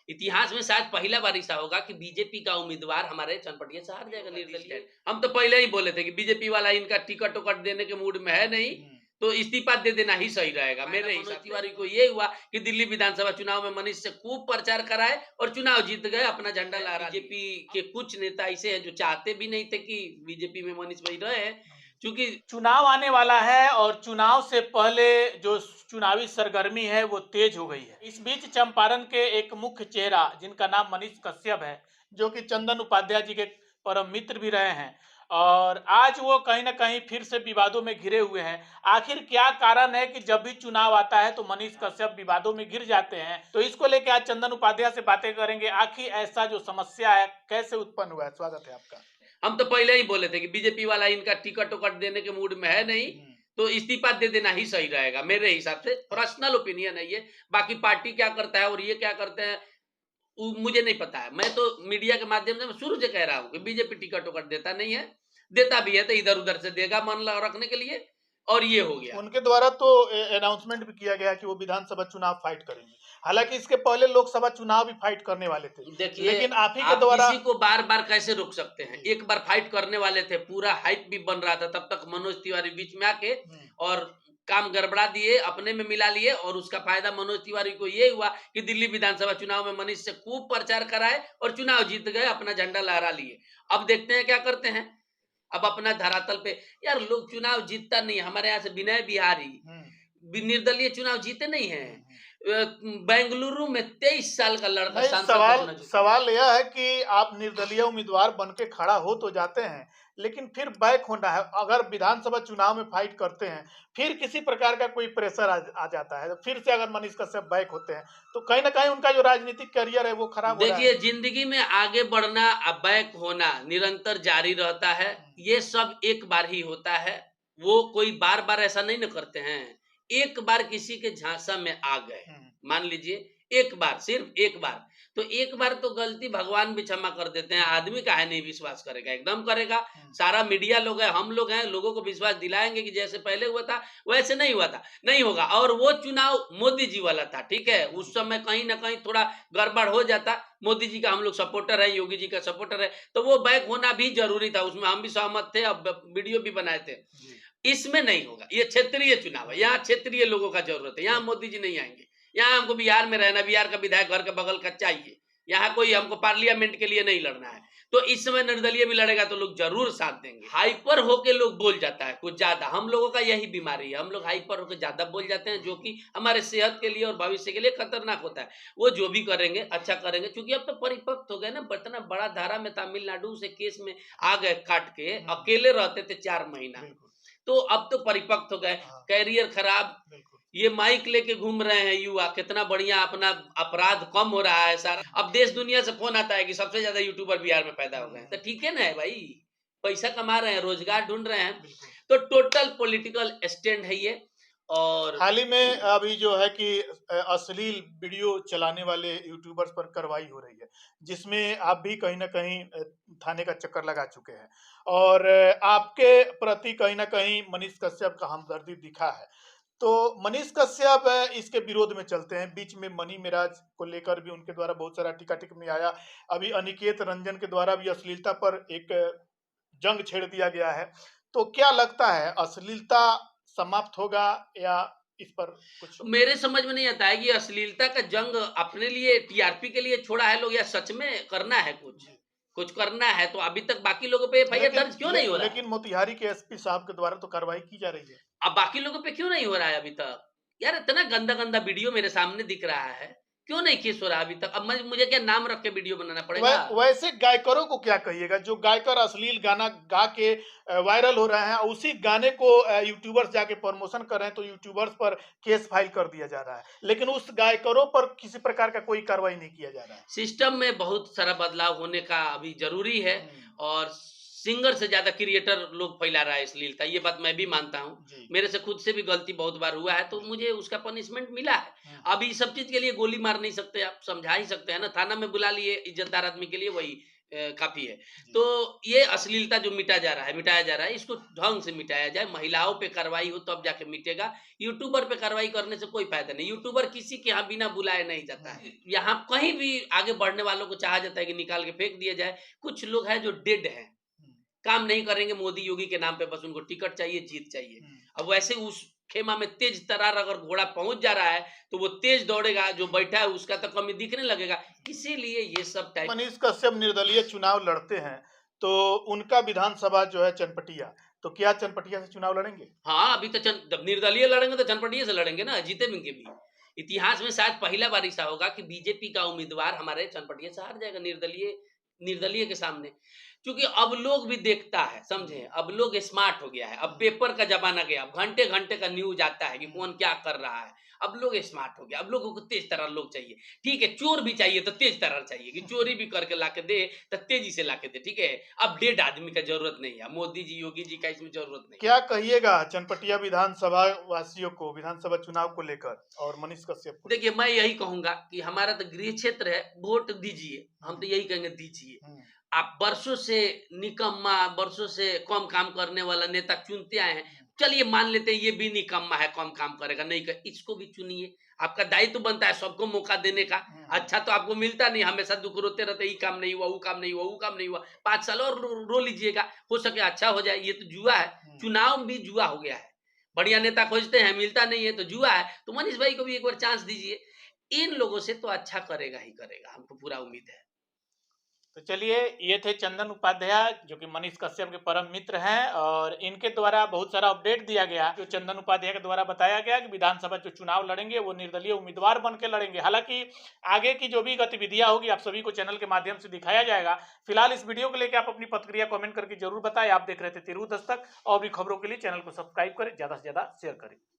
इतिहास में शायद पहला बार ऐसा होगा कि बीजेपी का उम्मीदवार हमारे चनपटिया से हार जाएगा निर्दलीय। हम तो पहले ही बोले थे कि बीजेपी वाला इनका टिकट उकट देने के मूड में है नहीं, तो इस्तीफा दे देना ही सही रहेगा। मेरे हिसाब से तिवारी को ये हुआ कि दिल्ली विधानसभा चुनाव में मनीष से खूब प्रचार कराए और चुनाव जीत गए, अपना झंडा लहरा। बीजेपी के कुछ नेता ऐसे हैं जो चाहते भी नहीं थे कि बीजेपी में मनीष भाई रहे, क्योंकि चुनाव आने वाला है और चुनाव से पहले जो चुनावी सरगर्मी है वो तेज हो गई है। इस बीच चंपारण के एक मुख्य चेहरा जिनका नाम मनीष कश्यप है, जो कि चंदन उपाध्याय जी के परम मित्र भी रहे हैं, और आज वो कहीं ना कहीं फिर से विवादों में घिरे हुए हैं। आखिर क्या कारण है कि जब भी चुनाव आता है तो मनीष कश्यप विवादों में घिर जाते हैं? तो इसको लेकर आज चंदन उपाध्याय से बातें करेंगे। आखिर ऐसा जो समस्या है कैसे उत्पन्न हुआ है? स्वागत है आपका। हम तो पहले ही बोले थे कि बीजेपी वाला इनका टिकट उकट देने के मूड में है नहीं, तो इस्तीफा दे देना ही सही रहेगा। मेरे हिसाब से पर्सनल ओपिनियन है ये। बाकी पार्टी क्या करता है और ये क्या करते हैं मुझे नहीं पता है। मैं तो मीडिया के माध्यम से मैं शुरू से कह रहा हूँ कि बीजेपी टिकट उकट देता नहीं है, देता भी है तो इधर उधर से देगा मन रखने के लिए, और ये हो गया। उनके द्वारा तो अनाउंसमेंट भी किया गया कि वो विधानसभा चुनाव फाइट करेंगे। हालांकि इसके पहले लोकसभा चुनाव भी फाइट करने वाले थे, देखिए, लेकिन आप ही के आप द्वारा किसी को बार बार कैसे रोक सकते हैं? एक बार फाइट करने वाले थे, पूरा हाइप भी बन रहा था, तब तक मनोज तिवारी बीच में आके और काम गड़बड़ा दिए, अपने में मिला लिए, और उसका फायदा मनोज तिवारी को ये हुआ कि दिल्ली विधानसभा चुनाव में मनीष से खूब प्रचार कराए और चुनाव जीत गए, अपना झंडा लहरा लिए। अब देखते हैं क्या करते हैं। अब अपना धरातल पे यार लोग चुनाव जीतता नहीं। हमारे यहाँ से विनय बिहारी निर्दलीय चुनाव जीते नहीं है। बेंगलुरु में 23 साल का लड़का नहीं, सांसद का सवाल चुनाव जीता। सवाल यह है कि आप निर्दलीय उम्मीदवार बन के खड़ा हो तो जाते हैं, लेकिन फिर बैक होना है। अगर विधानसभा चुनाव में फाइट करते हैं, फिर किसी प्रकार का कोई प्रेशर आ जाता है, फिर से अगर मनीष कश्यप बैक होते हैं, तो कहीं ना कहीं उनका जो राजनीतिक करियर है वो खराब हो रहा देखिए, है। जिंदगी में आगे बढ़ना, बैक होना निरंतर जारी रहता है। ये सब एक बार ही होता है, वो कोई बार बार ऐसा नहीं न करते हैं। एक बार किसी के झांसा में आ गए, मान लीजिए एक बार, सिर्फ एक बार, तो एक बार तो गलती भगवान भी क्षमा कर देते हैं। आदमी काहे नहीं विश्वास करेगा? एकदम करेगा। सारा मीडिया लोग है, हम लोग हैं, लोगों को विश्वास दिलाएंगे कि जैसे पहले हुआ था वैसे नहीं हुआ था, नहीं होगा। और वो चुनाव मोदी जी वाला था, ठीक है, उस समय कहीं ना कहीं थोड़ा गड़बड़ हो जाता। मोदी जी का हम लोग सपोर्टर है, योगी जी का सपोर्टर है, तो वो बैक होना भी जरूरी था, उसमें हम भी सहमत थे, अब वीडियो भी बनाए थे। इसमें नहीं होगा, ये क्षेत्रीय चुनाव है, यहाँ क्षेत्रीय लोगों का जरूरत है, यहाँ मोदी जी नहीं आएंगे। यहाँ हमको बिहार में रहना, बिहार का विधायक घर के बगल का चाहिए, यहाँ कोई हमको पार्लियामेंट के लिए नहीं लड़ना है। तो इस समय निर्दलीय भी लड़ेगा तो लोग जरूर साथ देंगे। हाइपर होके लोग बोल जाता है कुछ ज्यादा, हम लोगों का यही बीमारी है, हम लोग हाइपर होकर ज्यादा बोल जाते हैं, जो कि हमारे सेहत के लिए और भविष्य के लिए खतरनाक होता है। वो जो भी करेंगे अच्छा करेंगे, क्योंकि अब तो परिपक्व हो गए ना, इतना बड़ा धारा में तमिलनाडु से केस में आ गए काट के, अकेले रहते थे 4 महीना, तो अब तो परिपक्व हो गए। कैरियर खराब, ये माइक लेके घूम रहे हैं युवा, कितना बढ़िया, अपना अपराध कम हो रहा है सारा। अब देश दुनिया से फोन आता है कि सबसे ज्यादा यूट्यूबर बिहार में पैदा हो गए हैं, तो ठीक है ना भाई, पैसा कमा रहे हैं, रोजगार ढूंढ रहे हैं। तो टोटल पॉलिटिकल स्टैंड है ये। और हाल ही में अभी जो है कि अश्लील वीडियो चलाने वाले यूट्यूबर्स पर कार्रवाई हो रही है, जिसमें आप भी कहीं ना कहीं थाने का चक्कर लगा चुके हैं, और आपके प्रति कहीं ना कहीं मनीष कश्यप का हमदर्दी दिखा है। तो मनीष कश्यप इसके विरोध में चलते हैं। बीच में मनी मिराज को लेकर भी उनके द्वारा बहुत सारा टीका टिप्पणी आया। अभी अनिकेत रंजन के द्वारा भी अश्लीलता पर एक जंग छेड़ दिया गया है। तो क्या लगता है, अश्लीलता समाप्त होगा या इस पर कुछ? मेरे समझ में नहीं आता है कि अश्लीलता का जंग अपने लिए, टीआरपी के लिए छोड़ा है लोग, या सच में करना है कुछ कुछ करना है। तो अभी तक बाकी लोगों पे एफआईआर दर्ज क्यों नहीं हो रहा है? लेकिन मोतिहारी के एसपी साहब के द्वारा तो कार्रवाई की जा रही है। अब बाकी लोगों पे क्यों नहीं हो रहा है अभी तक? यार इतना गंदा गंदा वीडियो मेरे सामने दिख रहा है, क्यों नहीं केस हो रहा अभी तक? अब मुझे क्या नाम रख के वीडियो बनाना पड़ेगा? वैसे गायकरों को क्या कहिएगा, जो गायकर अश्लील गाना गा के वायरल हो रहे हैं, उसी गाने को यूट्यूबर्स जाके प्रमोशन कर रहे हैं, तो यूट्यूबर्स पर केस फाइल कर दिया जा रहा है, लेकिन उस गायकरों पर किसी प्रकार का कोई कार्रवाई नहीं किया जा रहा है। सिस्टम में बहुत सारा बदलाव होने का अभी जरूरी है, और सिंगर से ज्यादा क्रिएटर लोग फैला रहा है अश्लीलता, ये बात मैं भी मानता हूँ। मेरे से खुद से भी गलती बहुत बार हुआ है, तो मुझे उसका पनिशमेंट मिला है। अब इस सब चीज के लिए गोली मार नहीं सकते, आप समझा ही सकते हैं ना, थाना में बुला लिए इज्जतदार आदमी के लिए, वही काफ़ी है। जी। तो ये अश्लीलता जो मिटाया जा रहा है, इसको ढंग से मिटाया जाए, महिलाओं पे कार्रवाई हो तब जाके मिटेगा। यूट्यूबर पे कार्रवाई करने से कोई फ़ायदा नहीं, यूट्यूबर किसी के यहाँ बिना बुलाए नहीं जाता है। यहाँ कहीं भी आगे बढ़ने वालों को चाहा जाता है कि निकाल के फेंक दिया जाए। कुछ लोग हैं जो डेड हैं, काम नहीं करेंगे मोदी योगी के नाम पे, बस उनको टिकट चाहिए, जीत चाहिए। अब वैसे उस खेमा में तेज तर्रार अगर घोड़ा पहुंच जा रहा है तो वो तेज दौड़ेगा, जो बैठा है उसका तो कमी दिखने लगेगा। इसीलिए ये सब टाइप मनीष कश्यप निर्दलीय चुनाव लड़ते हैं, तो उनका विधानसभा जो है चनपटिया, तो क्या चनपटिया से चुनाव लड़ेंगे? हाँ, अभी तो जब निर्दलीय लड़ेंगे तो चनपटिया से लड़ेंगे ना, जीतेंगे भी। इतिहास में शायद पहला बार ऐसा होगा कि बीजेपी का उम्मीदवार हमारे चनपटिया से हार जाएगा निर्दलीय निर्दलीय के सामने। क्योंकि अब लोग भी देखता है, समझे? अब लोग स्मार्ट हो गया है, अब पेपर का ज़माना गया, अब घंटे-घंटे का न्यूज़ आता है कि कौन क्या कर रहा है। अब लोग स्मार्ट हो गया, अब लोगों को तेज तर्रार लोग चाहिए। ठीक है, चोर भी चाहिए तो तेज तर्रार चाहिए कि चोरी भी करके लाके दे, तो तेजी से लाके दे, ठीक है? अब डेड आदमी का ज़रूरत नहीं है, मोदी जी, योगी जी का इसमें ज़रूरत नहीं है। क्या कहिएगा चनपटिया विधानसभा वासियों को विधानसभा चुनाव को लेकर और मनीष कश्यप को लेकर? देखिए, मैं यही कहूँगा कि हमारा तो गृह क्षेत्र है, वोट दीजिए। हम तो यही कहेंगे दीजिए। आप बरसों से निकम्मा, बरसों से कम काम करने वाला नेता चुनते आए हैं। चलिए मान लेते हैं ये भी निकम्मा है, कम काम करेगा, नहीं कर इसको भी चुनिए। आपका दायित्व बनता है सबको मौका देने का। अच्छा तो आपको मिलता नहीं, हमेशा दुःख रोते रहते, ये काम नहीं हुआ, वो काम नहीं हुआ, वो काम नहीं हुआ। 5 साल और रो लीजिएगा, हो सके अच्छा हो जाए। ये तो जुआ है, चुनाव भी जुआ हो गया है। बढ़िया नेता खोजते हैं, मिलता नहीं है तो जुआ है। तो मनीष भाई को भी एक बार चांस दीजिए। इन लोगों से तो अच्छा करेगा ही करेगा, हमको पूरा उम्मीद है। तो चलिए, ये थे चंदन उपाध्याय जो कि मनीष कश्यप के परम मित्र हैं, और इनके द्वारा बहुत सारा अपडेट दिया गया। जो चंदन उपाध्याय के द्वारा बताया गया कि विधानसभा जो चुनाव लड़ेंगे वो निर्दलीय उम्मीदवार बन के लड़ेंगे। हालांकि आगे की जो भी गतिविधियां होगी आप सभी को चैनल के माध्यम से दिखाया जाएगा। फिलहाल इस वीडियो को लेकर आप अपनी प्रतिक्रिया कमेंट करके जरूर बताएं। आप देख रहे थे तिरहुत दस्तक, और भी खबरों के लिए चैनल को सब्सक्राइब करें, ज्यादा से ज्यादा शेयर करें।